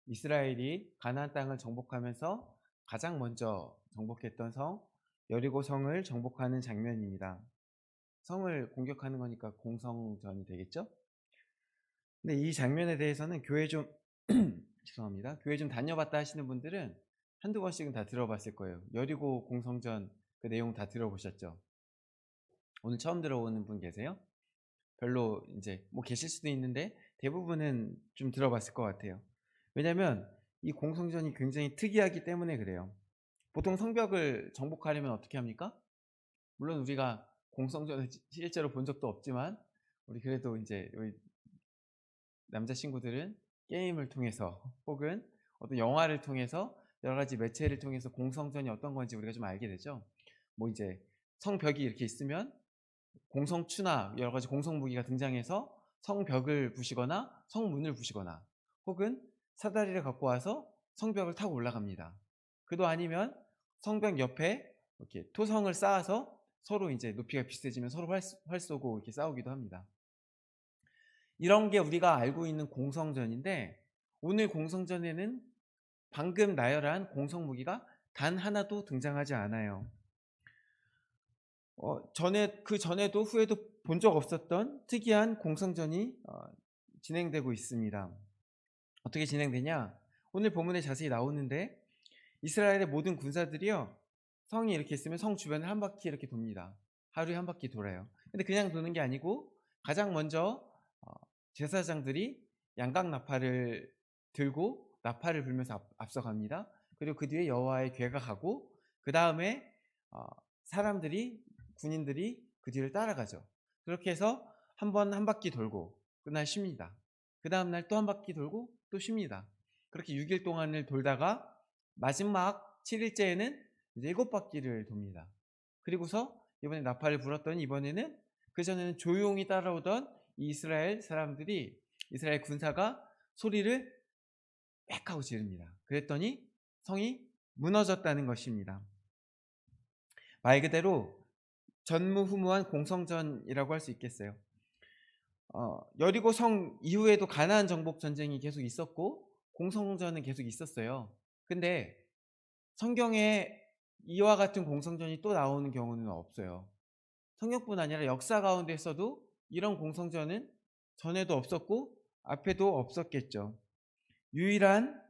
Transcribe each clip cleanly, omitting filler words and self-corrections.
이스라엘이 가나안 땅을 정복하면서 가장 먼저 정복했던 성 여리고 성을 정복하는 장면입니다. 성을 공격하는 거니까 공성전이 되겠죠? 근데 이 장면에 대해서는 교회 좀 죄송합니다. 교회 좀 다녀봤다 하시는 분들은 한두 번씩은 다 들어봤을 거예요. 여리고 공성전 그 내용 다 들어보셨죠? 오늘 처음 들어오는 분 계세요? 별로 이제 뭐 계실 수도 있는데 대부분은 좀 들어봤을 것 같아요. 왜냐면 이 공성전이 굉장히 특이하기 때문에 그래요. 보통 성벽을 정복하려면 어떻게 합니까? 물론 우리가 공성전을 실제로 본 적도 없지만 우리 그래도 이제 우리 남자 친구들은 게임을 통해서 혹은 어떤 영화를 통해서 여러 가지 매체를 통해서 공성전이 어떤 건지 우리가 좀 알게 되죠. 뭐 이제 성벽이 이렇게 있으면 공성추나 여러 가지 공성 무기가 등장해서 성벽을 부시거나 성문을 부시거나 혹은 사다리를 갖고 와서 성벽을 타고 올라갑니다. 그도 아니면 성벽 옆에 이렇게 토성을 쌓아서 서로 이제 높이가 비슷해지면 서로 활 쏘고 이렇게 싸우기도 합니다. 이런 게 우리가 알고 있는 공성전인데 오늘 공성전에는 방금 나열한 공성 무기가 단 하나도 등장하지 않아요. 그 전에도 후에도 본 적 없었던 특이한 공성전이 진행되고 있습니다. 어떻게 진행되냐? 오늘 본문에 자세히 나오는데 이스라엘의 모든 군사들이요 성이 이렇게 있으면 성 주변을 한 바퀴 이렇게 돕니다. 하루에 한 바퀴 돌아요. 근데 그냥 도는 게 아니고 가장 먼저 제사장들이 양각 나팔을 들고 나팔을 불면서 앞서갑니다. 그리고 그 뒤에 여호와의 궤가 가고 그 다음에 사람들이 군인들이 그 뒤를 따라가죠. 그렇게 해서 한 번 한 바퀴 돌고 그날 쉽니다. 그 다음날 또 한 바퀴 돌고 또 쉽니다. 그렇게 6일 동안을 돌다가 마지막 7일째에는 이제 7바퀴를 돕니다. 그리고서 이번에 나팔을 불었더니 이번에는 그전에는 조용히 따라오던 이스라엘 사람들이 이스라엘 군사가 소리를 빽 하고 지릅니다. 그랬더니 성이 무너졌다는 것입니다. 말 그대로 전무후무한 공성전이라고 할 수 있겠어요. 여리고 성 이후에도 가나안 정복 전쟁이 계속 있었고 공성전은 계속 있었어요. 근데 성경에 이와 같은 공성전이 또 나오는 경우는 없어요. 성경뿐 아니라 역사 가운데서도 이런 공성전은 전에도 없었고 앞에도 없었겠죠. 유일한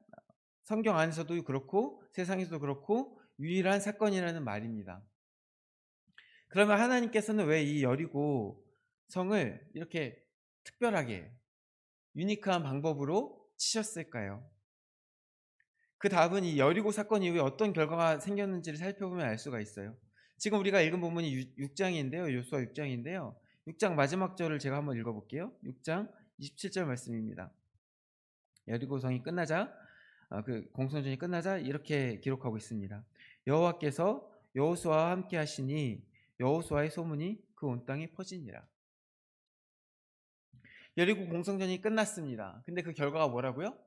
성경 안에서도 그렇고 세상에서도 그렇고 유일한 사건이라는 말입니다. 그러면 하나님께서는 왜 이 여리고 성을 이렇게 특별하게 유니크한 방법으로 치셨을까요? 그 답은 이 여리고 사건 이후에 어떤 결과가 생겼는지를 살펴보면 알 수가 있어요. 지금 우리가 읽은 본문이 6장인데요. 요수아 6장인데요. 6장 마지막 절을 제가 한번 읽어볼게요. 6장 27절 말씀입니다. 여리고성이 끝나자 그 공성전이 끝나자 이렇게 기록하고 있습니다. 여호와께서 여호수아와 함께 하시니 여호수아의 소문이 그 온 땅에 퍼지니라. 여리고 공성전이 끝났습니다. 근데 그 결과가 뭐라고요?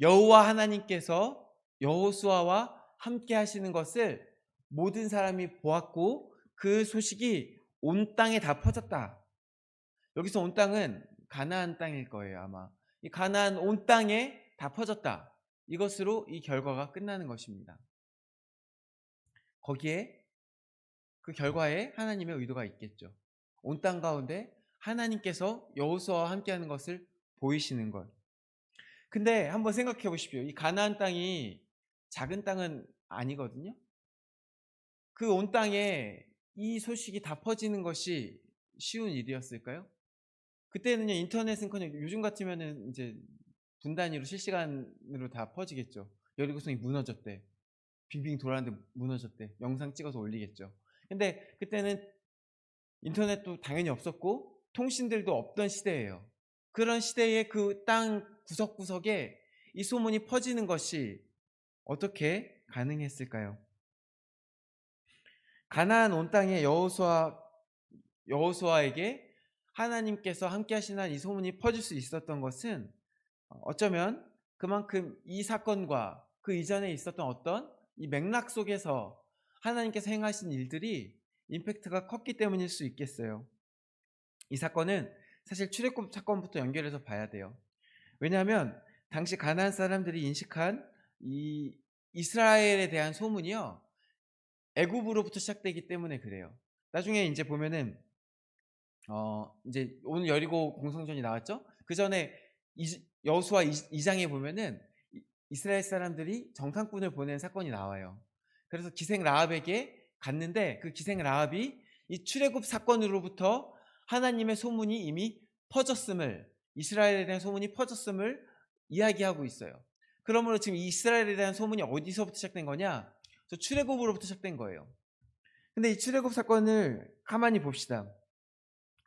여호와 하나님께서 여호수아와 함께 하시는 것을 모든 사람이 보았고 그 소식이 온 땅에 다 퍼졌다. 여기서 온 땅은 가나안 땅일 거예요, 아마. 이 가나안 온 땅에 다 퍼졌다. 이것으로 이 결과가 끝나는 것입니다. 거기에 그 결과에 하나님의 의도가 있겠죠. 온 땅 가운데 하나님께서 여호수아와 함께하는 것을 보이시는 것. 근데 한번 생각해 보십시오. 이 가나안 땅이 작은 땅은 아니거든요. 그 온 땅에 이 소식이 다 퍼지는 것이 쉬운 일이었을까요? 그때는요 인터넷은커녕 요즘 같으면은 이제 분 단위로 실시간으로 다 퍼지겠죠. 여리고성이 무너졌대. 빙빙 돌았는데 무너졌대. 영상 찍어서 올리겠죠. 근데 그때는 인터넷도 당연히 없었고 통신들도 없던 시대예요. 그런 시대에 그 땅 구석구석에 이 소문이 퍼지는 것이 어떻게 가능했을까요? 가나안 온 땅에 여호수아에게 하나님께서 함께 하시는 이 소문이 퍼질 수 있었던 것은 어쩌면 그만큼 이 사건과 그 이전에 있었던 어떤 이 맥락 속에서 하나님께서 행하신 일들이 임팩트가 컸기 때문일 수 있겠어요. 이 사건은 사실 출애굽 사건부터 연결해서 봐야 돼요. 왜냐하면 당시 가나안 사람들이 인식한 이 이스라엘에 대한 소문이요, 애굽으로부터 시작되기 때문에 그래요. 나중에 이제 보면은 이제 오늘 여리고 공성전이 나왔죠. 그 전에 여호수아 2장에 보면은 이스라엘 사람들이 정탐꾼을 보낸 사건이 나와요. 그래서 기생 라합에게 갔는데, 그 기생 라합이 이 출애굽 사건으로부터 하나님의 소문이 이미 퍼졌음을, 이스라엘에 대한 소문이 퍼졌음을 이야기하고 있어요. 그러므로 지금 이스라엘에 대한 소문이 어디서부터 시작된 거냐? 저 출애굽으로부터 시작된 거예요. 근데 이 출애굽 사건을 가만히 봅시다.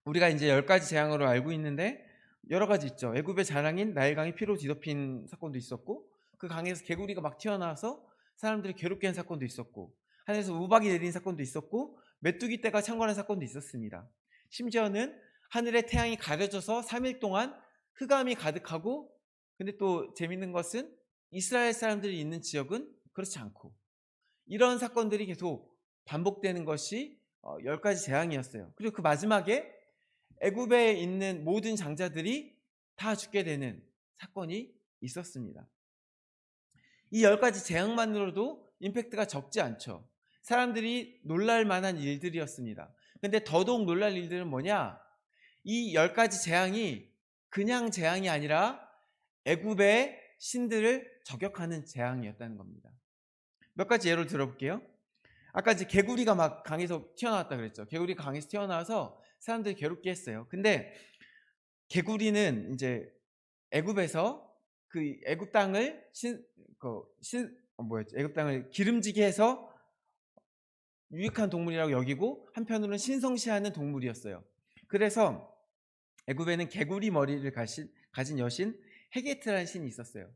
우리가 이제 10가지 재앙으로 알고 있는데 여러 가지 있죠. 애굽의 자랑인 나일강이 피로 뒤덮인 사건도 있었고, 그 강에서 개구리가 막 튀어나와서 사람들이 괴롭게 한 사건도 있었고, 하늘에서 우박이 내린 사건도 있었고, 메뚜기 떼가 창궐한 사건도 있었습니다. 심지어는 하늘에 태양이 가려져서 3일 동안 흑암이 가득하고, 근데 또 재밌는 것은 이스라엘 사람들이 있는 지역은 그렇지 않고, 이런 사건들이 계속 반복되는 것이 10가지 재앙이었어요. 그리고 그 마지막에 애굽에 있는 모든 장자들이 다 죽게 되는 사건이 있었습니다. 이 10가지 재앙만으로도 임팩트가 적지 않죠. 사람들이 놀랄 만한 일들이었습니다. 근데 더더욱 놀랄 일들은 뭐냐? 이 10가지 재앙이 그냥 재앙이 아니라 애굽의 신들을 저격하는 재앙이었다는 겁니다. 몇 가지 예를 들어볼게요. 아까 이제 개구리가 막 강에서 튀어나왔다 그랬죠. 개구리가 강에서 튀어나와서 사람들이 괴롭게 했어요. 근데 개구리는 이제 애굽에서 그 애굽 땅을 애굽 땅을 기름지게 해서 유익한 동물이라고 여기고, 한편으로는 신성시하는 동물이었어요. 그래서 애굽에는 개구리 머리를 가진 여신 헤게트라는 신이 있었어요.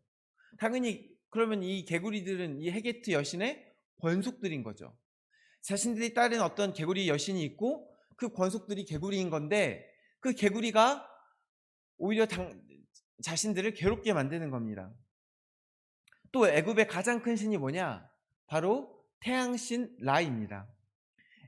당연히 그러면 이 개구리들은 이 헤게트 여신의 권속들인 거죠. 자신들이 따른 어떤 개구리 여신이 있고, 그 권속들이 개구리인 건데, 그 개구리가 오히려 자신들을 괴롭게 만드는 겁니다. 또 애굽의 가장 큰 신이 뭐냐? 바로 태양신 라입니다.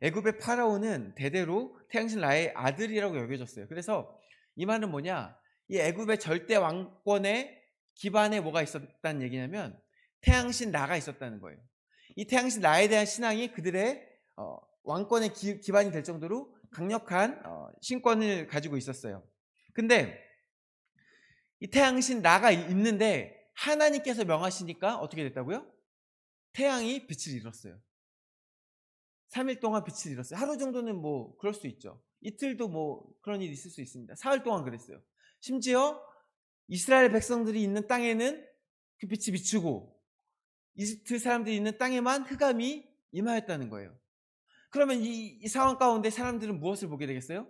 애굽의 파라오는 대대로 태양신 라의 아들이라고 여겨졌어요. 그래서 이 말은 뭐냐? 이 애굽의 절대 왕권의 기반에 뭐가 있었다는 얘기냐면 태양신 라가 있었다는 거예요. 이 태양신 라에 대한 신앙이 그들의 왕권의 기반이 될 정도로 강력한 신권을 가지고 있었어요. 근데 이 태양신 라가 있는데 하나님께서 명하시니까 어떻게 됐다고요? 태양이 빛을 잃었어요. 3일 동안 빛을 잃었어요. 하루 정도는 뭐 그럴 수 있죠. 이틀도 뭐 그런 일이 있을 수 있습니다. 사흘 동안 그랬어요. 심지어 이스라엘 백성들이 있는 땅에는 그 빛이 비추고, 이집트 사람들이 있는 땅에만 흑암이 임하였다는 거예요. 그러면 이 상황 가운데 사람들은 무엇을 보게 되겠어요?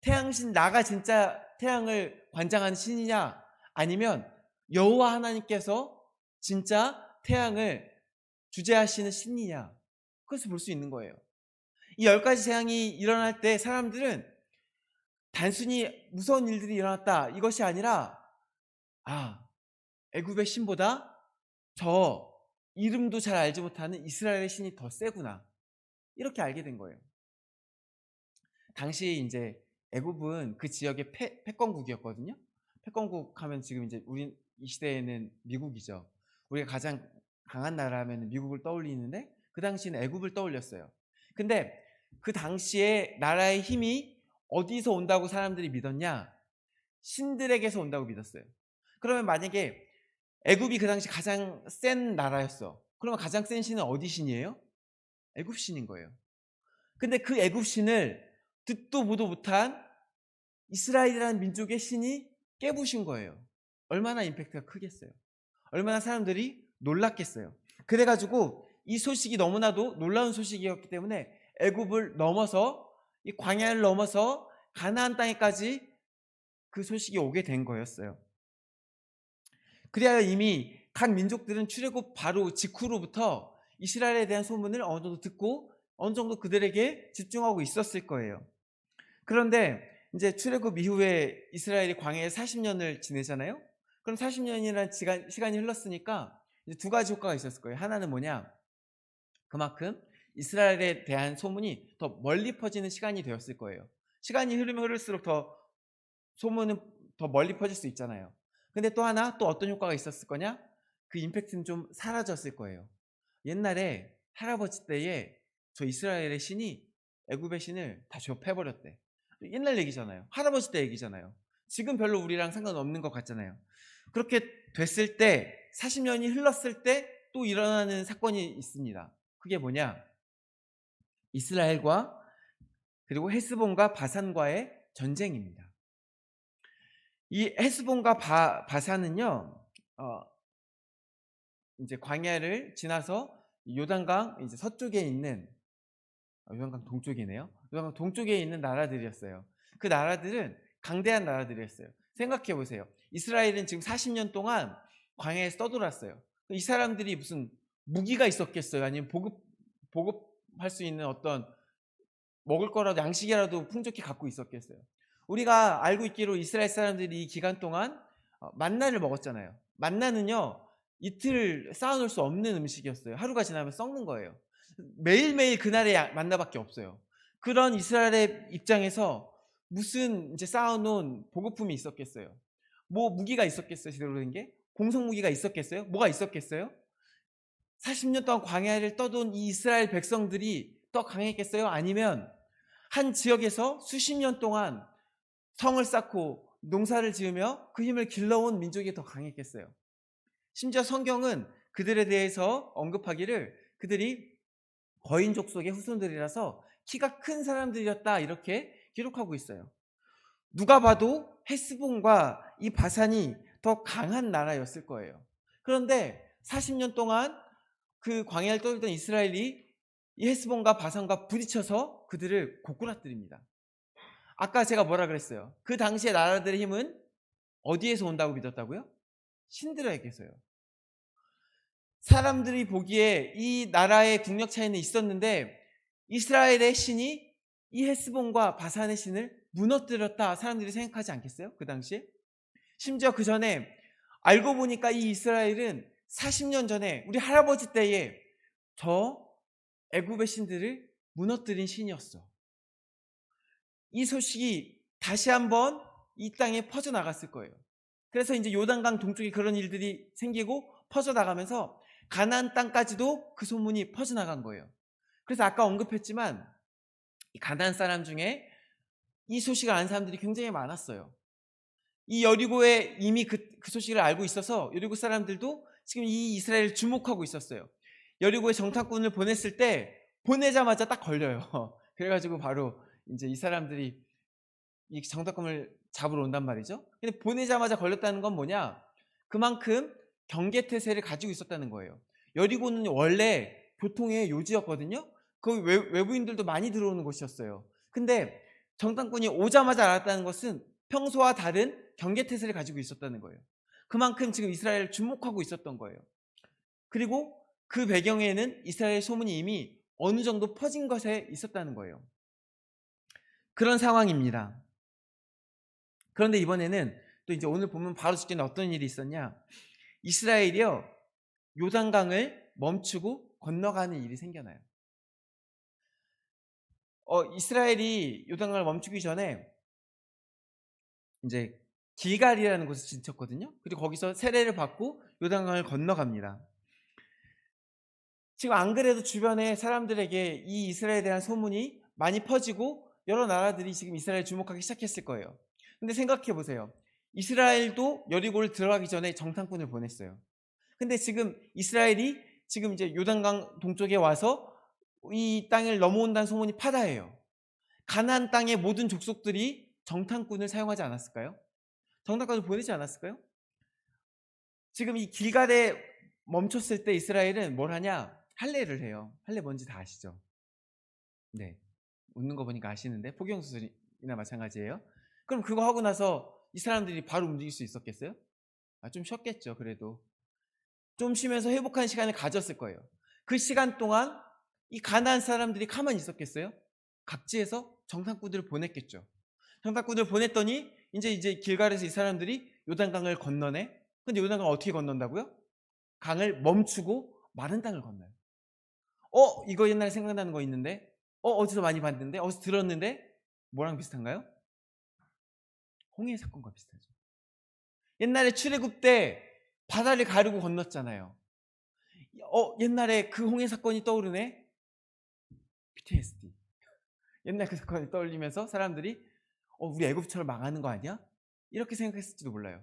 태양신 나가 진짜 태양을 관장하는 신이냐, 아니면 여호와 하나님께서 진짜 태양을 주재하시는 신이냐, 그것을 볼 수 있는 거예요. 이 10가지 재앙이 일어날 때 사람들은 단순히 무서운 일들이 일어났다 이것이 아니라, 애굽의 신보다 저 이름도 잘 알지 못하는 이스라엘의 신이 더 세구나, 이렇게 알게 된 거예요. 당시 이제 애굽은 그 지역의 패권국이었거든요. 패권국 하면 지금 이제 우리 이 시대에는 미국이죠. 우리가 가장 강한 나라 하면 미국을 떠올리는데, 그 당시는 애굽을 떠올렸어요. 근데 그 당시에 나라의 힘이 어디서 온다고 사람들이 믿었냐? 신들에게서 온다고 믿었어요. 그러면 만약에 애굽이 그 당시 가장 센 나라였어. 그러면 가장 센 신은 어디 신이에요? 애굽 신인 거예요. 근데 그 애굽 신을 듣도 보도 못한 이스라엘이라는 민족의 신이 깨부신 거예요. 얼마나 임팩트가 크겠어요. 얼마나 사람들이 놀랐겠어요. 그래가지고 이 소식이 너무나도 놀라운 소식이었기 때문에 애굽을 넘어서, 이 광야를 넘어서 가나안 땅에까지 그 소식이 오게 된 거였어요. 그래야 이미 각 민족들은 출애굽 바로 직후로부터 이스라엘에 대한 소문을 어느 정도 듣고 어느 정도 그들에게 집중하고 있었을 거예요. 그런데 이제 출애굽 이후에 이스라엘이 광야에 40년을 지내잖아요. 그럼 40년이라는 시간이 흘렀으니까 이제 두 가지 효과가 있었을 거예요. 하나는 뭐냐? 그만큼 이스라엘에 대한 소문이 더 멀리 퍼지는 시간이 되었을 거예요. 시간이 흐르면 흐를수록 더 소문은 더 멀리 퍼질 수 있잖아요. 근데 또 하나 또 어떤 효과가 있었을 거냐? 그 임팩트는 좀 사라졌을 거예요. 옛날에 할아버지 때에 저 이스라엘의 신이 애굽의 신을 다 제압해버렸대. 옛날 얘기잖아요. 할아버지 때 얘기잖아요. 지금 별로 우리랑 상관없는 것 같잖아요. 그렇게 됐을 때 40년이 흘렀을 때 또 일어나는 사건이 있습니다. 그게 뭐냐? 이스라엘과 그리고 헤스본과 바산과의 전쟁입니다. 이 헤스본과 바산은요, 어, 이제 광야를 지나서 요단강 이제 서쪽에 있는 요단강 동쪽이네요. 요단강 동쪽에 있는 나라들이었어요. 그 나라들은 강대한 나라들이었어요. 생각해 보세요. 이스라엘은 지금 40년 동안 광야에서 떠돌았어요. 이 사람들이 무슨 무기가 있었겠어요? 아니면 보급할 수 있는 어떤 먹을 거라도 양식이라도 풍족히 갖고 있었겠어요? 우리가 알고 있기로 이스라엘 사람들이 이 기간 동안 만나를 먹었잖아요. 만나는요, 이틀 쌓아놓을 수 없는 음식이었어요. 하루가 지나면 썩는 거예요. 매일매일 그날의 만나밖에 없어요. 그런 이스라엘의 입장에서 무슨 이제 쌓아놓은 보급품이 있었겠어요? 뭐 무기가 있었겠어요? 제대로 된 게? 공성 무기가 있었겠어요? 뭐가 있었겠어요? 40년 동안 광야를 떠돈 이 이스라엘 백성들이 더 강했겠어요? 아니면 한 지역에서 수십 년 동안 성을 쌓고 농사를 지으며 그 힘을 길러온 민족이 더 강했겠어요? 심지어 성경은 그들에 대해서 언급하기를 그들이 거인족 속의 후손들이라서 키가 큰 사람들이었다 이렇게 기록하고 있어요. 누가 봐도 헤스본과 이 바산이 더 강한 나라였을 거예요. 그런데 40년 동안 그 광야를 떠돌던 이스라엘이 이 헤스본과 바산과 부딪혀서 그들을 고꾸라뜨립니다. 아까 제가 뭐라 그랬어요? 그 당시의 나라들의 힘은 어디에서 온다고 믿었다고요? 신들에게서요. 사람들이 보기에 이 나라의 국력 차이는 있었는데 이스라엘의 신이 이 헤스본과 바산의 신을 무너뜨렸다 사람들이 생각하지 않겠어요? 그 당시에? 심지어 그 전에 알고 보니까 이 이스라엘은 40년 전에 우리 할아버지 때에 저 애굽의 신들을 무너뜨린 신이었어. 이 소식이 다시 한번 이 땅에 퍼져나갔을 거예요. 그래서 이제 요단강 동쪽에 그런 일들이 생기고 퍼져나가면서 가나안 땅까지도 그 소문이 퍼져나간 거예요. 그래서 아까 언급했지만 이 가나안 사람 중에 이 소식을 아는 사람들이 굉장히 많았어요. 이 여리고에 이미 그 소식을 알고 있어서 여리고 사람들도 지금 이 이스라엘을 주목하고 있었어요. 여리고에 정탐꾼을 보냈을 때 보내자마자 딱 걸려요. 그래가지고 바로 이제 이 사람들이 이 정탐꾼을 잡으러 온단 말이죠. 근데 보내자마자 걸렸다는 건 뭐냐? 그만큼 경계태세를 가지고 있었다는 거예요. 여리고는 원래 교통의 요지였거든요. 거기 외부인들도 많이 들어오는 곳이었어요. 근데 정탐꾼이 오자마자 알았다는 것은 평소와 다른 경계태세를 가지고 있었다는 거예요. 그만큼 지금 이스라엘을 주목하고 있었던 거예요. 그리고 그 배경에는 이스라엘 소문이 이미 어느 정도 퍼진 것에 있었다는 거예요. 그런 상황입니다. 그런데 이번에는 또 이제 오늘 보면 바로 직전에 어떤 일이 있었냐? 이스라엘이요, 요단강을 멈추고 건너가는 일이 생겨나요. 이스라엘이 요단강을 멈추기 전에 이제 길갈이라는 곳에 진쳤거든요. 그리고 거기서 세례를 받고 요단강을 건너갑니다. 지금 안 그래도 주변에 사람들에게 이 이스라엘에 대한 소문이 많이 퍼지고 여러 나라들이 지금 이스라엘 주목하기 시작했을 거예요. 근데 생각해 보세요. 이스라엘도 여리고를 들어가기 전에 정탐꾼을 보냈어요. 근데 지금 이스라엘이 지금 이제 요단강 동쪽에 와서 이 땅을 넘어온다는 소문이 파다해요. 가나안 땅의 모든 족속들이 정탐꾼을 사용하지 않았을까요? 정탐꾼을 보내지 않았을까요? 지금 이 길갈에 멈췄을 때 이스라엘은 뭘 하냐? 할례를 해요. 할례 뭔지 다 아시죠? 네. 웃는 거 보니까 아시는데 포경수술이나 마찬가지예요. 그럼 그거 하고 나서 이 사람들이 바로 움직일 수 있었겠어요? 좀 쉬었겠죠. 그래도 좀 쉬면서 회복하는 시간을 가졌을 거예요. 그 시간 동안 이 가나안 사람들이 가만히 있었겠어요? 각지에서 정탐꾼들을 보냈겠죠. 정탐꾼들을 보냈더니 이제 길갈에서 이 사람들이 요단강을 건너네. 근데 요단강을 어떻게 건넌다고요? 강을 멈추고 마른 땅을 건너요. 이거 옛날에 생각나는 거 있는데, 어디서 많이 봤는데, 어디서 들었는데, 뭐랑 비슷한가요? 홍해 사건과 비슷하죠. 옛날에 출애굽 때 바다를 가르고 건넜잖아요. 옛날에 그 홍해 사건이 떠오르네. PTSD. 옛날 그 사건이 떠올리면서 사람들이 우리 애굽처럼 망하는 거 아니야? 이렇게 생각했을지도 몰라요.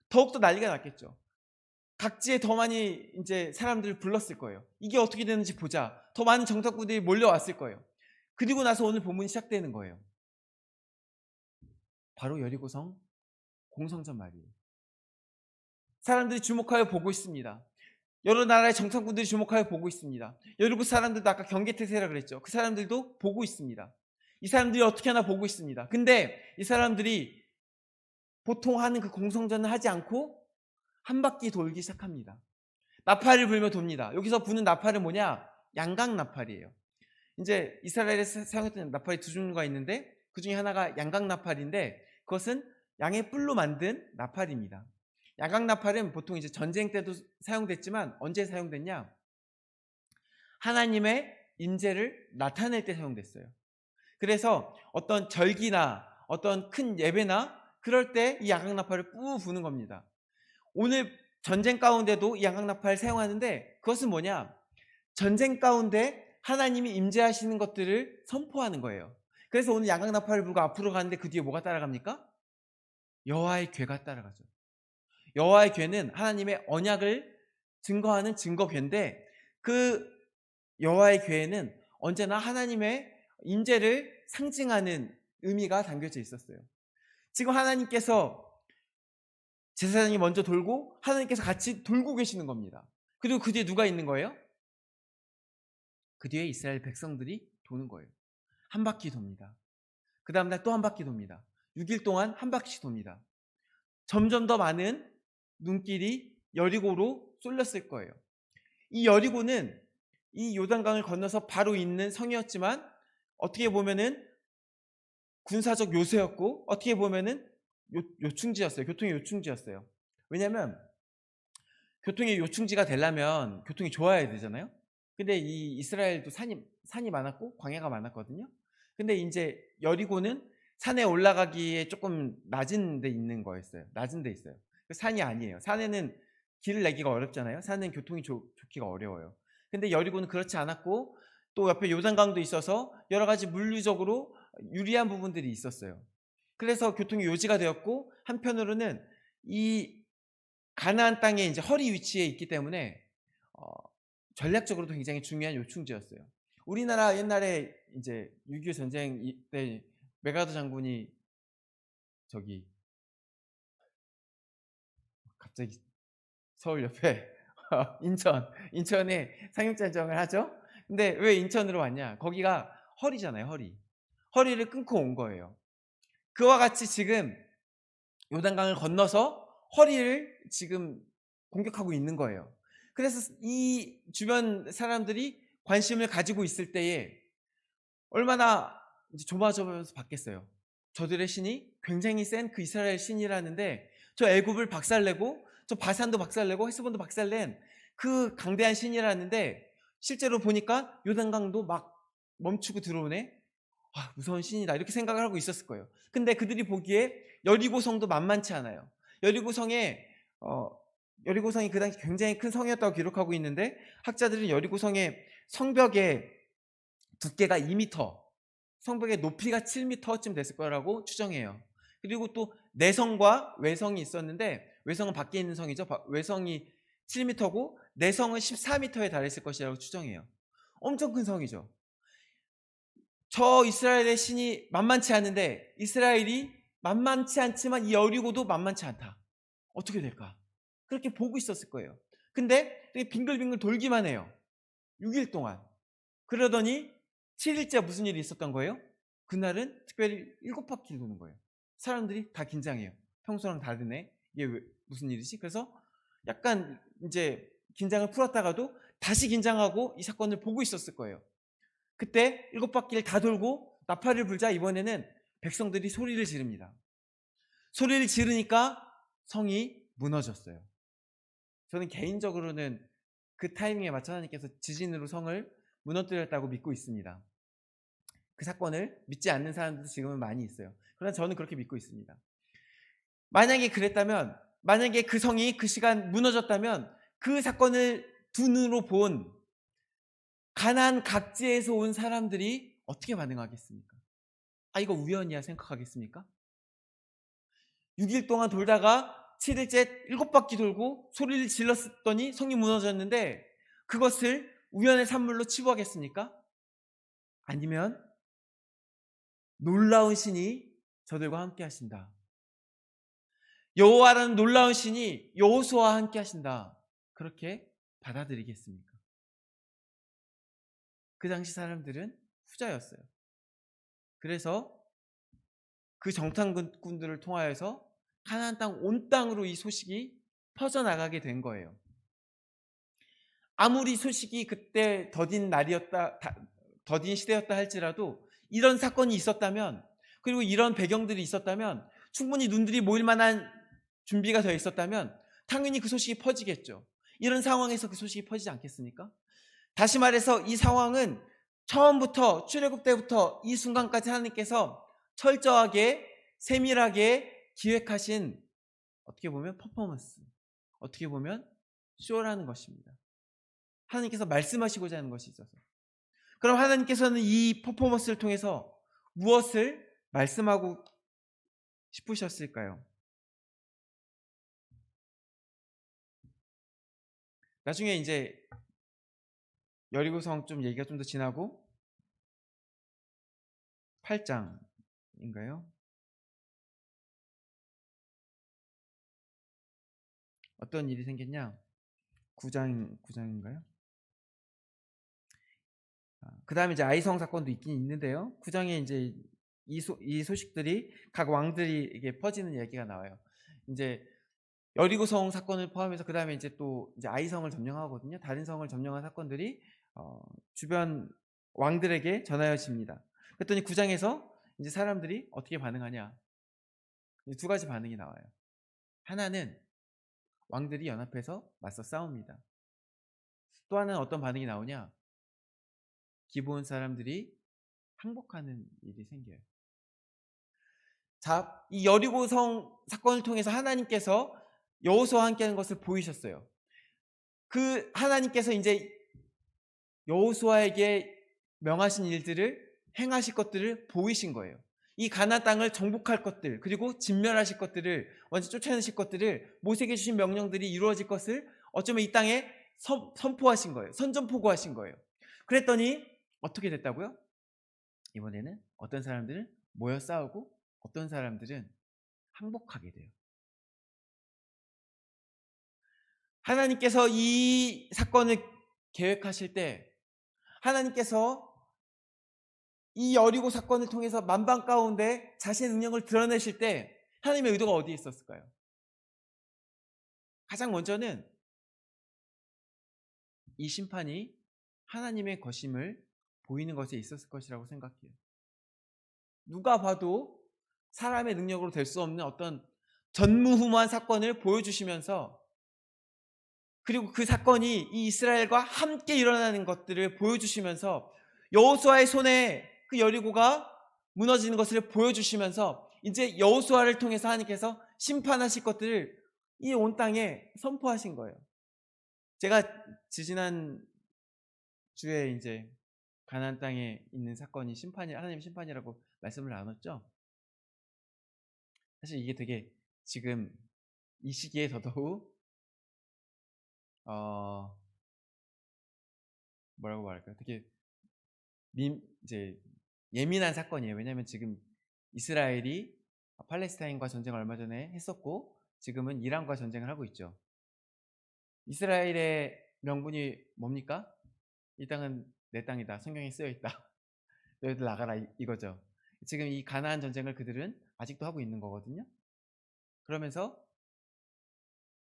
더욱더 난리가 났겠죠. 각지에 더 많이 이제 사람들을 불렀을 거예요. 이게 어떻게 되는지 보자. 더 많은 정탐꾼들이 몰려왔을 거예요. 그리고 나서 오늘 본문이 시작되는 거예요. 바로 여리고성 공성전 말이에요. 사람들이 주목하여 보고 있습니다. 여러 나라의 정탐꾼들이 주목하여 보고 있습니다. 여리고 사람들도 아까 경계태세라 그랬죠. 그 사람들도 보고 있습니다. 이 사람들이 어떻게 하나 보고 있습니다. 근데 이 사람들이 보통 하는 그 공성전을 하지 않고 한 바퀴 돌기 시작합니다. 나팔을 불며 돕니다. 여기서 부는 나팔은 뭐냐? 양각 나팔이에요. 이제 이스라엘에서 사용했던 나팔이 두 종류가 있는데 그 중에 하나가 양각 나팔인데 그것은 양의 뿔로 만든 나팔입니다. 양각 나팔은 보통 이제 전쟁 때도 사용됐지만 언제 사용됐냐? 하나님의 임재를 나타낼 때 사용됐어요. 그래서 어떤 절기나 어떤 큰 예배나 그럴 때 이 양각 나팔을 뿌 부는 겁니다. 오늘 전쟁 가운데도 이 양각 나팔을 사용하는데 그것은 뭐냐? 전쟁 가운데 하나님이 임재하시는 것들을 선포하는 거예요. 그래서 오늘 양각 나팔을 불고 앞으로 가는데 그 뒤에 뭐가 따라갑니까? 여호와의 궤가 따라가죠. 여호와의 궤는 하나님의 언약을 증거하는 증거궤인데 그 여호와의 궤에는 언제나 하나님의 임재를 상징하는 의미가 담겨져 있었어요. 지금 하나님께서 제사장이 먼저 돌고 하나님께서 같이 돌고 계시는 겁니다. 그리고 그 뒤에 누가 있는 거예요? 그 뒤에 이스라엘 백성들이 도는 거예요. 한 바퀴 돕니다. 그 다음 날 또 한 바퀴 돕니다. 6일 동안 한 바퀴씩 돕니다. 점점 더 많은 눈길이 여리고로 쏠렸을 거예요. 이 여리고는 이 요단강을 건너서 바로 있는 성이었지만 어떻게 보면은 군사적 요새였고 어떻게 보면은 요충지였어요. 교통의 요충지였어요. 왜냐하면 교통의 요충지가 되려면 교통이 좋아야 되잖아요. 근데 이 이스라엘도 산이 많았고 광야가 많았거든요. 근데 이제 여리고는 산에 올라가기에 조금 낮은 데 있는 거였어요. 낮은 데 있어요. 산이 아니에요. 산에는 길을 내기가 어렵잖아요. 산은 교통이 좋기가 어려워요. 근데 여리고는 그렇지 않았고 또 옆에 요단강도 있어서 여러 가지 물리적으로 유리한 부분들이 있었어요. 그래서 교통이 요지가 되었고 한편으로는 이 가나안 땅에 이제 허리 위치에 있기 때문에 어, 전략적으로도 굉장히 중요한 요충지였어요. 우리나라 옛날에 이제 6.25 전쟁 때 메가더 장군이 저기 갑자기 서울 옆에 인천에 상륙작전을 하죠. 근데 왜 인천으로 왔냐? 거기가 허리잖아요, 허리. 허리를 끊고 온 거예요. 그와 같이 지금 요단강을 건너서 허리를 지금 공격하고 있는 거예요. 그래서 이 주변 사람들이 관심을 가지고 있을 때에 얼마나 조마조마하면서 받겠어요. 저들의 신이 굉장히 센 그 이스라엘 신이라는데 저 애굽을 박살내고 저 바산도 박살내고 헤스본도 박살낸 그 강대한 신이라는데 실제로 보니까 요단강도 막 멈추고 들어오네. 무서운 신이다 이렇게 생각을 하고 있었을 거예요. 근데 그들이 보기에 여리고성도 만만치 않아요. 여리고성에 여리고성이 그 당시 굉장히 큰 성이었다고 기록하고 있는데 학자들은 여리고성의 성벽의 두께가 2m, 성벽의 높이가 7m쯤 됐을 거라고 추정해요. 그리고 또 내성과 외성이 있었는데 외성은 밖에 있는 성이죠. 외성이 7m고 내성은 14m에 달했을 것이라고 추정해요. 엄청 큰 성이죠. 저 이스라엘의 신이 만만치 않은데 이스라엘이 만만치 않지만 이 여리고도 만만치 않다. 어떻게 될까? 그렇게 보고 있었을 거예요. 근데 빙글빙글 돌기만 해요. 6일 동안. 그러더니 7일째 무슨 일이 있었던 거예요? 그날은 특별히 7바퀴를 도는 거예요. 사람들이 다 긴장해요. 평소랑 다르네. 이게 무슨 일이지? 그래서 약간 이제 긴장을 풀었다가도 다시 긴장하고 이 사건을 보고 있었을 거예요. 그때 7바퀴를 다 돌고 나팔을 불자 이번에는 백성들이 소리를 지릅니다. 소리를 지르니까 성이 무너졌어요. 저는 개인적으로는 그 타이밍에 맞춰 하나님께서 지진으로 성을 무너뜨렸다고 믿고 있습니다. 그 사건을 믿지 않는 사람들도 지금은 많이 있어요. 그러나 저는 그렇게 믿고 있습니다. 만약에 그랬다면 만약에 그 성이 그 시간 무너졌다면 그 사건을 두 눈으로 본 가나안 각지에서 온 사람들이 어떻게 반응하겠습니까? 아, 이거 우연이야 생각하겠습니까? 6일 동안 돌다가 7일째 7바퀴 돌고 소리를 질렀더니 성이 무너졌는데 그것을 우연의 산물로 치부하겠습니까? 아니면 놀라운 신이 저들과 함께 하신다, 여호와라는 놀라운 신이 여호수아와 함께 하신다, 그렇게 받아들이겠습니까? 그 당시 사람들은 후자였어요. 그래서 그 정탐꾼들을 통하여서 가나안 땅 온 땅으로 이 소식이 퍼져나가게 된 거예요. 아무리 소식이 그때 더딘 시대였다 할지라도 이런 사건이 있었다면, 그리고 이런 배경들이 있었다면, 충분히 눈들이 모일 만한 준비가 되어 있었다면 당연히 그 소식이 퍼지겠죠. 이런 상황에서 그 소식이 퍼지지 않겠습니까? 다시 말해서 이 상황은 처음부터 출애굽 때부터 이 순간까지 하나님께서 철저하게 세밀하게 기획하신, 어떻게 보면 퍼포먼스, 어떻게 보면 쇼라는 것입니다. 하나님께서 말씀하시고자 하는 것이 있어서. 그럼 하나님께서는 이 퍼포먼스를 통해서 무엇을 말씀하고 싶으셨을까요? 나중에 이제 여리고성 좀 얘기가 좀 더 지나고 8장인가요? 어떤 일이 생겼냐? 9장인가요? 그 다음에 이제 아이성 사건도 있긴 있는데요. 9장에 이제 이 소식들이 각 왕들이 이게 퍼지는 얘기가 나와요. 이제 여리고성 사건을 포함해서 그 다음에 이제 또 이제 아이성을 점령하거든요. 다른 성을 점령한 사건들이 주변 왕들에게 전하여집니다. 그랬더니 9장에서 이제 사람들이 어떻게 반응하냐? 두 가지 반응이 나와요. 하나는 왕들이 연합해서 맞서 싸웁니다. 또 하나는 어떤 반응이 나오냐? 기브온 사람들이 항복하는 일이 생겨요. 자, 이 여리고성 사건을 통해서 하나님께서 여호수아와 함께하는 것을 보이셨어요. 그 하나님께서 이제 여호수아에게 명하신 일들을 행하실 것들을 보이신 거예요. 이 가나안 땅을 정복할 것들, 그리고 진멸하실 것들을, 완전 쫓아내실 것들을, 모세에게 주신 명령들이 이루어질 것을 어쩌면 이 땅에 선포하신 거예요. 선전포고하신 거예요. 그랬더니 어떻게 됐다고요? 이번에는 어떤 사람들은 모여 싸우고 어떤 사람들은 항복하게 돼요. 하나님께서 이 사건을 계획하실 때, 하나님께서 이 여리고 사건을 통해서 만방 가운데 자신의 능력을 드러내실 때 하나님의 의도가 어디에 있었을까요? 가장 먼저는 이 심판이 하나님의 것임을 보이는 것에 있었을 것이라고 생각해요. 누가 봐도 사람의 능력으로 될 수 없는 어떤 전무후무한 사건을 보여주시면서, 그리고 그 사건이 이 이스라엘과 함께 일어나는 것들을 보여주시면서, 여호수아의 손에 그 여리고가 무너지는 것을 보여주시면서 이제 여호수아를 통해서 하나님께서 심판하실 것들을 이 온 땅에 선포하신 거예요. 제가 지지난 주에 이제 가나안 땅에 있는 사건이 하나님 심판이라고 말씀을 나눴죠. 사실 이게 되게 지금 이 시기에 더더욱 뭐라고 말할까요? 되게 이제 예민한 사건이에요. 왜냐하면 지금 이스라엘이 팔레스타인과 전쟁을 얼마 전에 했었고 지금은 이란과 전쟁을 하고 있죠. 이스라엘의 명분이 뭡니까? 이 땅은 내 땅이다. 성경에 쓰여 있다. 너희들 나가라, 이거죠. 지금 이 가나안 전쟁을 그들은 아직도 하고 있는 거거든요. 그러면서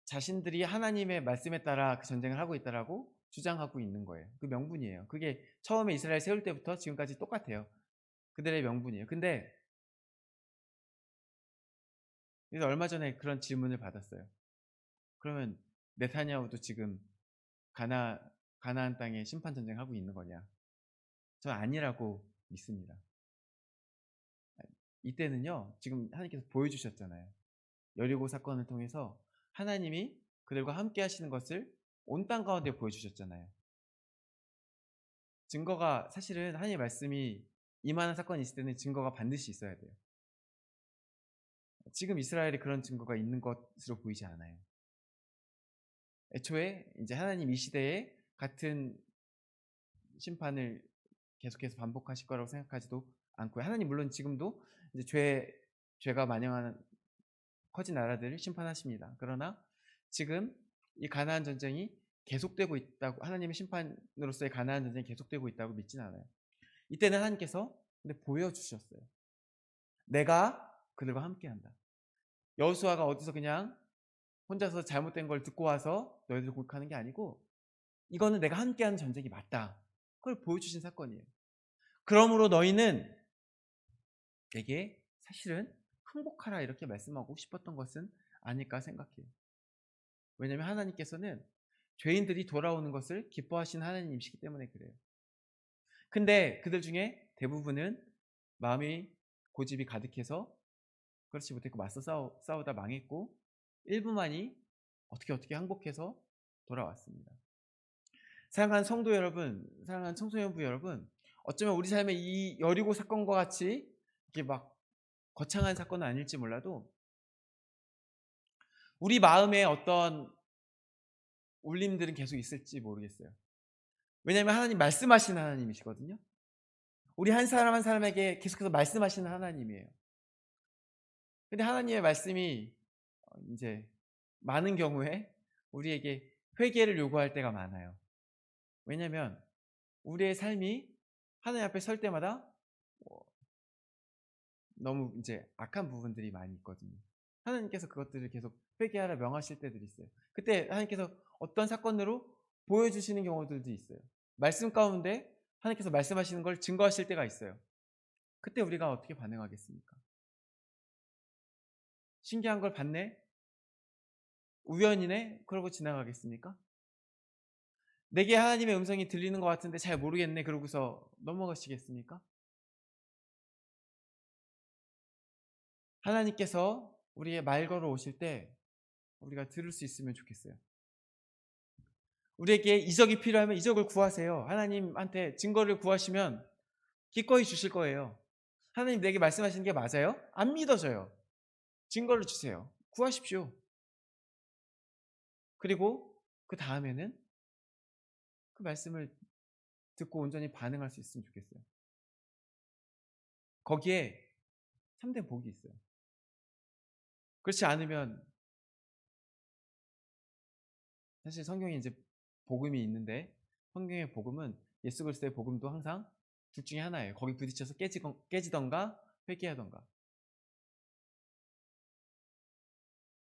자신들이 하나님의 말씀에 따라 그 전쟁을 하고 있다라고 주장하고 있는 거예요. 그 명분이에요. 그게 처음에 이스라엘 세울 때부터 지금까지 똑같아요. 그들의 명분이에요. 근데 그래서 얼마 전에 그런 질문을 받았어요. 그러면 네타냐후도 지금 가나안 땅에 심판 전쟁 하고 있는 거냐? 저 아니라고 믿습니다. 이때는요, 지금 하나님께서 보여주셨잖아요. 여리고 사건을 통해서 하나님이 그들과 함께 하시는 것을 온 땅 가운데 보여주셨잖아요. 증거가 사실은 하나님의 말씀이 임하는 사건이 있을 때는 증거가 반드시 있어야 돼요. 지금 이스라엘에 그런 증거가 있는 것으로 보이지 않아요. 애초에 이제 하나님 이 시대에 같은 심판을 계속해서 반복하실 거라고 생각하지도 않고요. 하나님 물론 지금도 이제 죄가 만영하는 커진 나라들을 심판하십니다. 그러나 지금 이 가나안 전쟁이 계속되고 있다고, 하나님의 심판으로서의 가나안 전쟁이 계속되고 있다고 믿지는 않아요. 이때는 하나님께서 근데 보여주셨어요. 내가 그들과 함께한다. 여호수아가 어디서 그냥 혼자서 잘못된 걸 듣고 와서 너희들 공격하는 게 아니고 이거는 내가 함께하는 전쟁이 맞다. 그걸 보여주신 사건이에요. 그러므로 너희는 내게 사실은 항복하라 이렇게 말씀하고 싶었던 것은 아닐까 생각해요. 왜냐하면 하나님께서는 죄인들이 돌아오는 것을 기뻐하시는 하나님이시기 때문에 그래요. 근데 그들 중에 대부분은 마음이 고집이 가득해서 그렇지 못했고 맞서 싸우다 망했고 일부만이 어떻게 항복해서 돌아왔습니다. 사랑하는 성도 여러분, 사랑하는 청소년부 여러분, 어쩌면 우리 삶의 이 여리고 사건과 같이 이렇게 막 거창한 사건은 아닐지 몰라도 우리 마음에 어떤 울림들은 계속 있을지 모르겠어요. 왜냐하면 하나님 말씀하시는 하나님이시거든요. 우리 한 사람 한 사람에게 계속해서 말씀하시는 하나님이에요. 근데 하나님의 말씀이 이제 많은 경우에 우리에게 회개를 요구할 때가 많아요. 왜냐하면 우리의 삶이 하나님 앞에 설 때마다 너무 이제 악한 부분들이 많이 있거든요. 하나님께서 그것들을 계속 회개하라 명하실 때들이 있어요. 그때 하나님께서 어떤 사건으로 보여주시는 경우들도 있어요. 말씀 가운데 하나님께서 말씀하시는 걸 증거하실 때가 있어요. 그때 우리가 어떻게 반응하겠습니까? 신기한 걸 봤네? 우연이네? 그러고 지나가겠습니까? 내게 하나님의 음성이 들리는 것 같은데 잘 모르겠네? 그러고서 넘어가시겠습니까? 하나님께서 우리의 말 걸어 오실 때 우리가 들을 수 있으면 좋겠어요. 우리에게 이적이 필요하면 이적을 구하세요. 하나님한테 증거를 구하시면 기꺼이 주실 거예요. 하나님 내게 말씀하시는 게 맞아요? 안 믿어져요. 증거를 주세요. 구하십시오. 그리고 그 다음에는 그 말씀을 듣고 온전히 반응할 수 있으면 좋겠어요. 거기에 참된 복이 있어요. 그렇지 않으면 사실 성경에 이제 복음이 있는데 성경의 복음은 예수 그리스도의 복음도 항상 둘 중에 하나예요. 거기 부딪혀서 깨지던가 회개하던가.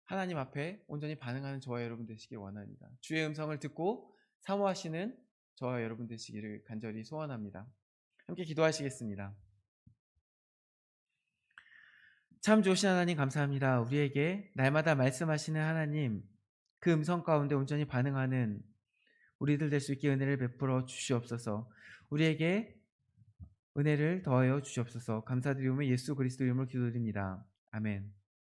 하나님 앞에 온전히 반응하는 저와 여러분 되시길 원합니다. 주의 음성을 듣고 사모하시는 저와 여러분 되시기를 간절히 소원합니다. 함께 기도하시겠습니다. 참 좋으신 하나님 감사합니다. 우리에게 날마다 말씀하시는 하나님, 그 음성 가운데 온전히 반응하는 우리들 될 수 있게 은혜를 베풀어 주시옵소서. 우리에게 은혜를 더하여 주시옵소서. 감사드리오며 예수 그리스도 이름으로 기도드립니다. 아멘.